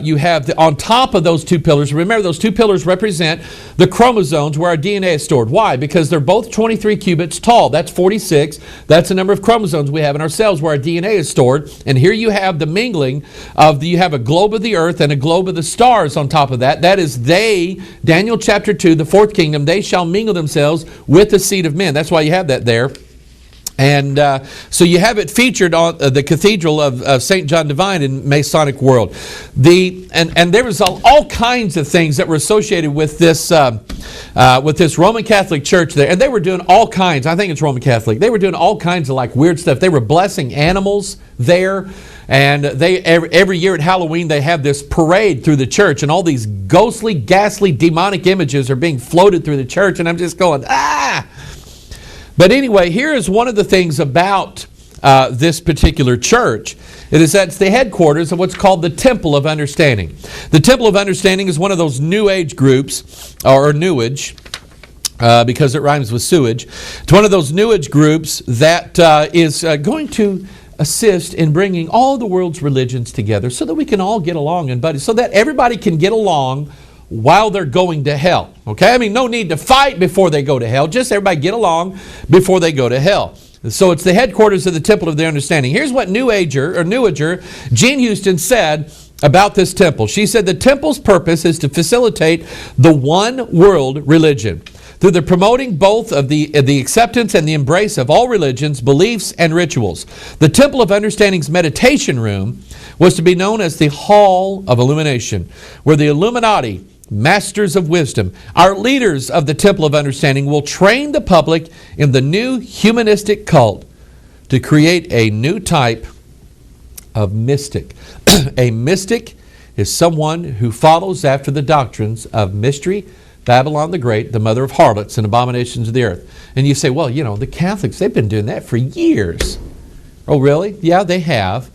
You have on top of those two pillars, remember those two pillars represent the chromosomes where our DNA is stored. Why? Because they're both 23 cubits tall. That's 46. That's the number of chromosomes we have in our cells where our DNA is stored. And here you have the mingling you have a globe of the earth and a globe of the stars on top of that. That is Daniel chapter 2, the fourth kingdom, they shall mingle themselves with the seed of men. That's why you have that there. And so you have it featured on the Cathedral of St. John Divine in Masonic World. And there was all kinds of things that were associated with this Roman Catholic Church there. And they were doing all kinds. I think it's Roman Catholic. They were doing all kinds of like weird stuff. They were blessing animals there. And every year at Halloween they have this parade through the church, and all these ghostly, ghastly, demonic images are being floated through the church. And I'm just going, ah! But anyway, here is one of the things about this particular church. It is that it's the headquarters of what's called the Temple of Understanding. The Temple of Understanding is one of those New Age groups, or New Age, because it rhymes with sewage. It's one of those New Age groups that is going to assist in bringing all the world's religions together so that we can all get along and buddy, so that everybody can get along while they're going to hell. Okay? I mean, no need to fight before they go to hell. Just everybody get along before they go to hell. So it's the headquarters of the Temple of the Understanding. Here's what New Ager Jean Houston said about this temple. She said the temple's purpose is to facilitate the one world religion through the promoting both of the acceptance and the embrace of all religions, beliefs, and rituals. The Temple of Understanding's meditation room was to be known as the Hall of Illumination, where the Illuminati, masters of wisdom, our leaders of the Temple of Understanding, will train the public in the new humanistic cult to create a new type of mystic. A mystic is someone who follows after the doctrines of mystery, Babylon the Great, the mother of harlots and abominations of the earth. And you say, well, you know, the Catholics, they've been doing that for years. Oh, really? Yeah, they have.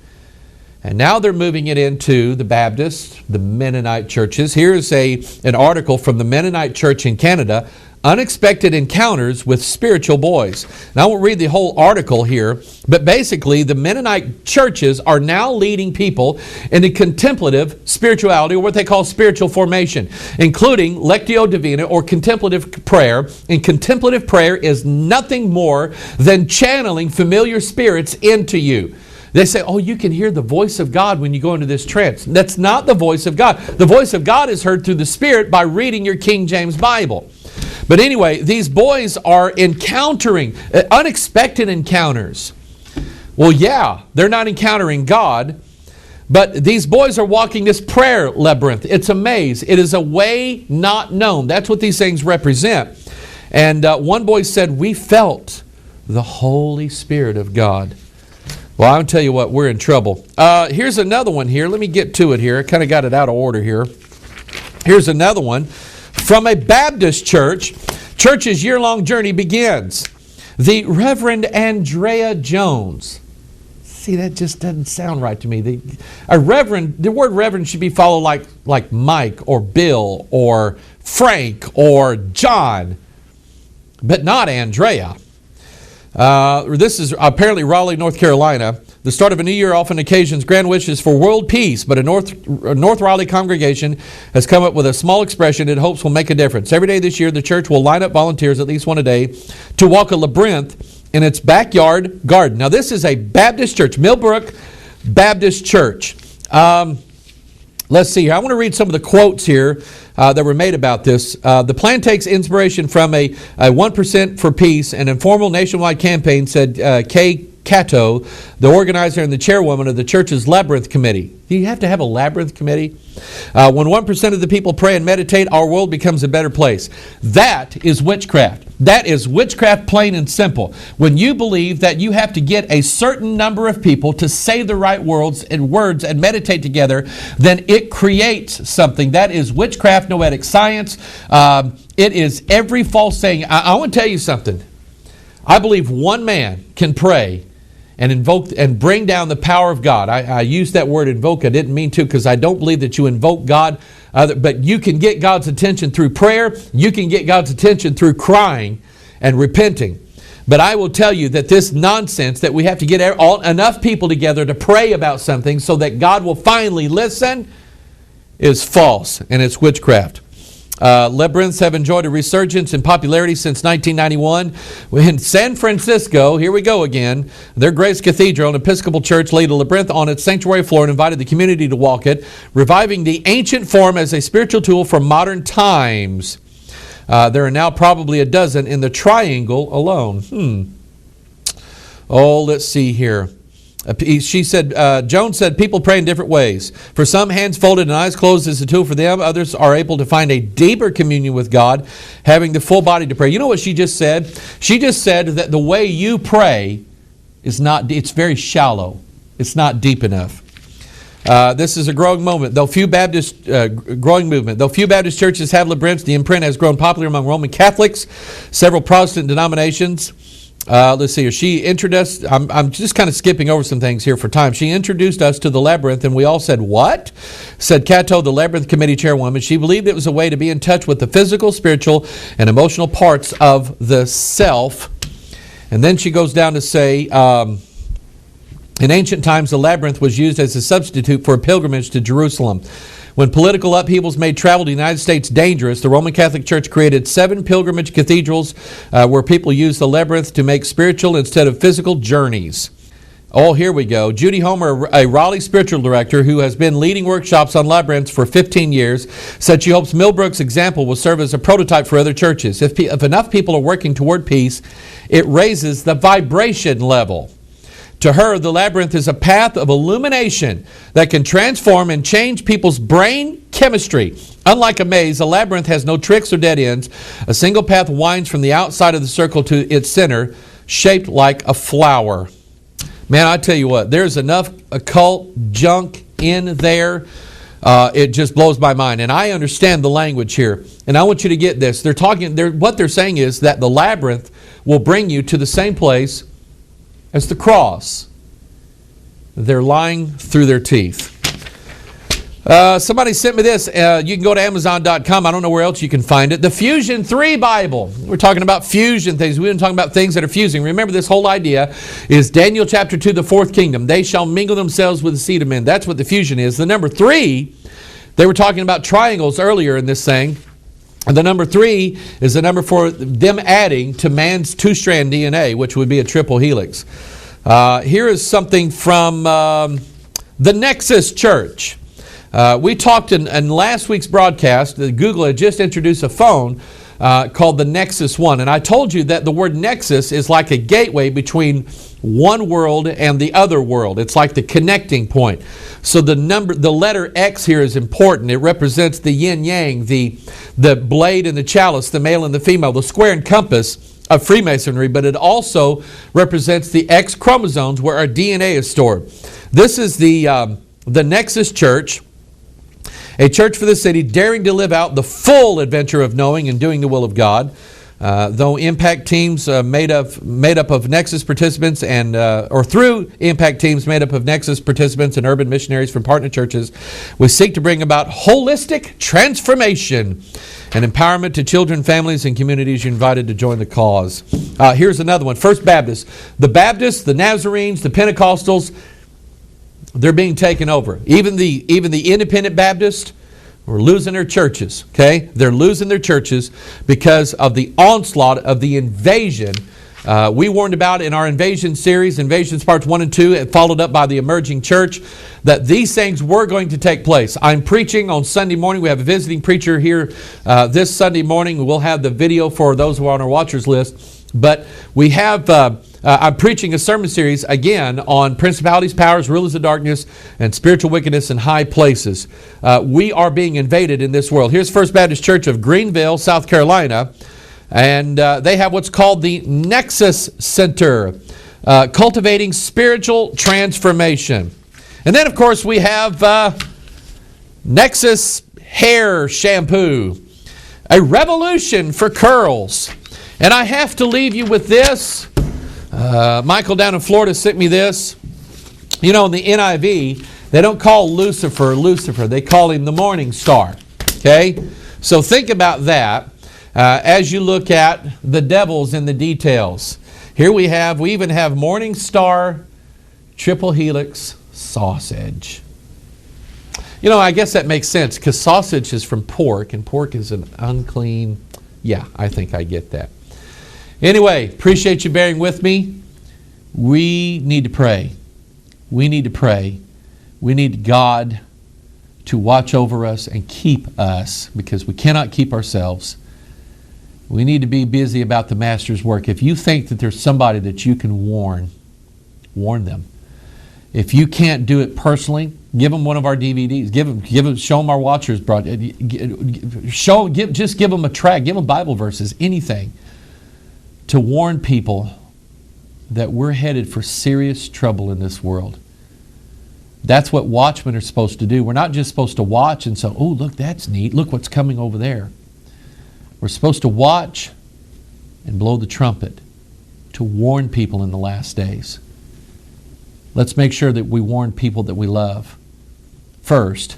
And now they're moving it into the Baptist, the Mennonite churches. Here's an article from the Mennonite Church in Canada, Unexpected Encounters with Spiritual Boys. Now, I won't read the whole article here, but basically the Mennonite churches are now leading people into contemplative spirituality, or what they call spiritual formation, including Lectio Divina, or contemplative prayer. And contemplative prayer is nothing more than channeling familiar spirits into you. They say, oh, you can hear the voice of God when you go into this trance. That's not the voice of God. The voice of God is heard through the Spirit by reading your King James Bible. But anyway, these boys are encountering unexpected encounters. Well, yeah, they're not encountering God, but these boys are walking this prayer labyrinth. It's a maze. It is a way not known. That's what these things represent. And one boy said, we felt the Holy Spirit of God. Well, I'll tell you what, we're in trouble. Here's another one here. Let me get to it here. I kind of got it out of order here. Here's another one from a Baptist church. Church's year-long journey begins. The Reverend Andrea Jones. See, that just doesn't sound right to me. The word reverend should be followed like Mike or Bill or Frank or John, but not Andrea. This is apparently Raleigh, North Carolina. The start of a new year often occasions grand wishes for world peace, but a North Raleigh congregation has come up with a small expression it hopes will make a difference. Every day this year, the church will line up volunteers, at least one a day, to walk a labyrinth in its backyard garden. Now, this is a Baptist church, Millbrook Baptist Church. Let's see here. I want to read some of the quotes here that were made about this. The plan takes inspiration from a 1% for Peace, an informal nationwide campaign, said Kay Cato, the organizer and the chairwoman of the church's Labyrinth Committee. Do you have to have a Labyrinth Committee? When 1% of the people pray and meditate, our world becomes a better place. That is witchcraft. That is witchcraft, plain and simple. When you believe that you have to get a certain number of people to say the right words and meditate together, then it creates something. That is witchcraft, noetic science. It is every false saying. I want to tell you something. I believe one man can pray and invoke and bring down the power of God. I used that word invoke. I didn't mean to, because I don't believe that you invoke God. But you can get God's attention through prayer. You can get God's attention through crying and repenting. But I will tell you that this nonsense that we have to get enough people together to pray about something so that God will finally listen is false, and it's witchcraft. Labyrinths have enjoyed a resurgence in popularity since 1991. In San Francisco, here we go again, their Grace Cathedral, an Episcopal church, laid a labyrinth on its sanctuary floor and invited the community to walk it, reviving the ancient form as a spiritual tool for modern times. There are now probably a dozen in the Triangle alone. Oh, let's see here. She said, Jones said, people pray in different ways. For some, hands folded and eyes closed is a tool for them. Others are able to find a deeper communion with God, having the full body to pray. You know what she just said? She just said that the way you pray is not, it's very shallow. It's not deep enough. This is a growing movement. Though few Baptist churches have labyrinths, the imprint has grown popular among Roman Catholics, several Protestant denominations. Let's see here. She introduced, I'm just kind of skipping over some things here for time. She introduced us to the labyrinth, and we all said, what? Said Cato, the Labyrinth Committee chairwoman. She believed it was a way to be in touch with the physical, spiritual, and emotional parts of the self. And then she goes down to say, in ancient times, the labyrinth was used as a substitute for a pilgrimage to Jerusalem. When political upheavals made travel to the United States dangerous, the Roman Catholic Church created 7 pilgrimage cathedrals where people used the labyrinth to make spiritual instead of physical journeys. Oh, here we go. Judy Homer, a Raleigh spiritual director who has been leading workshops on labyrinths for 15 years, said she hopes Millbrook's example will serve as a prototype for other churches. If enough people are working toward peace, it raises the vibration level. To her, the labyrinth is a path of illumination that can transform and change people's brain chemistry. Unlike a maze, a labyrinth has no tricks or dead ends. A single path winds from the outside of the circle to its center, shaped like a flower. Man, I tell you what, there's enough occult junk in there. It just blows my mind. And I understand the language here. And I want you to get this. What they're saying is that the labyrinth will bring you to the same place as the cross. They're lying through their teeth. Somebody sent me this. You can go to Amazon.com. I don't know where else you can find it. The Fusion 3 Bible. We're talking about fusion things. We've been talking about things that are fusing. Remember, this whole idea is Daniel chapter 2, the fourth kingdom. They shall mingle themselves with the seed of men. That's what the fusion is. The number 3, they were talking about triangles earlier in this thing. And the number 3 is the number for them adding to man's two-strand DNA, which would be a triple helix. Here is something from the Nexus Church. We talked in last week's broadcast that Google had just introduced a phone called the Nexus One. And I told you that the word Nexus is like a gateway between one world and the other world. It's like the connecting point. So the letter X here is important. It represents the yin-yang, the blade and the chalice, the male and the female, the square and compass of Freemasonry, but it also represents the X chromosomes where our DNA is stored. This is the Nexus Church, a church for the city, daring to live out the full adventure of knowing and doing the will of God. Though impact teams made up of Nexus participants or through impact teams made up of Nexus participants and urban missionaries from partner churches, we seek to bring about holistic transformation and empowerment to children, families, and communities. You're invited to join the cause. Here's another one. First Baptist. The Baptists, the Nazarenes, the Pentecostals, they're being taken over. Even the independent Baptists are losing their churches. Okay, they're losing their churches because of the onslaught of the invasion. We warned about in our invasion series, Invasions Parts 1 and 2, and followed up by the emerging church, that these things were going to take place. I'm preaching on Sunday morning. We have a visiting preacher here this Sunday morning. We'll have the video for those who are on our watchers list. But we have, I'm preaching a sermon series again on principalities, powers, rulers of darkness, and spiritual wickedness in high places. We are being invaded in this world. Here's First Baptist Church of Greenville, South Carolina, and they have what's called the Nexus Center, cultivating spiritual transformation. And then, of course, we have Nexus Hair Shampoo, a revolution for curls. And I have to leave you with this. Michael down in Florida sent me this. You know, in the NIV, they don't call Lucifer Lucifer. They call him the morning star. Okay? So think about that as you look at the devil's in the details. Here we even have morning star, triple helix, sausage. You know, I guess that makes sense because sausage is from pork and pork is an unclean. Yeah, I think I get that. Anyway, appreciate you bearing with me. We need to pray. We need to pray. We need God to watch over us and keep us because we cannot keep ourselves. We need to be busy about the Master's work. If you think that there's somebody that you can warn them. If you can't do it personally, give them one of our DVDs. Show them our watchers brought. Just give them a track. Give them Bible verses. Anything to warn people that we're headed for serious trouble in this world. That's what watchmen are supposed to do. We're not just supposed to watch and say, oh, look, that's neat. Look what's coming over there. We're supposed to watch and blow the trumpet to warn people in the last days. Let's make sure that we warn people that we love first,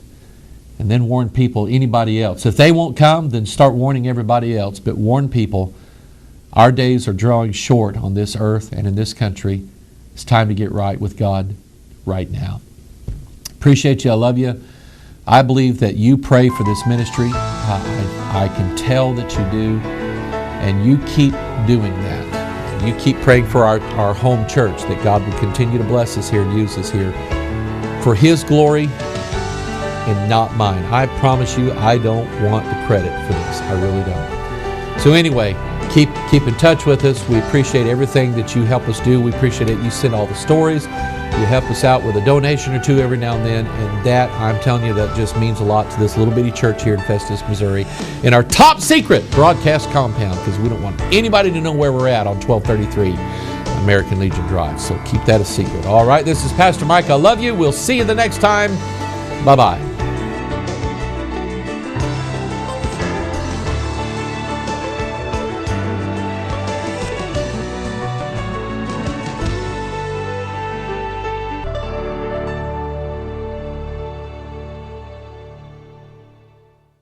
and then warn people, anybody else. If they won't come, then start warning everybody else. But warn people, our days are drawing short on this earth and in this country. It's time to get right with God right now. Appreciate you. I love you. I believe that you pray for this ministry. I can tell that you do. And you keep doing that. You keep praying for our home church, that God would continue to bless us here and use us here for His glory and not mine. I promise you, I don't want the credit for this. I really don't. So anyway, keep in touch with us. We appreciate everything that you help us do. We appreciate it. You send all the stories. You help us out with a donation or two every now and then. And that, I'm telling you, that just means a lot to this little bitty church here in Festus, Missouri, in our top secret broadcast compound, because we don't want anybody to know where we're at on 1233 American Legion drives. So keep that a secret. All right, this is Pastor Mike. I love you. We'll see you the next time. Bye-bye.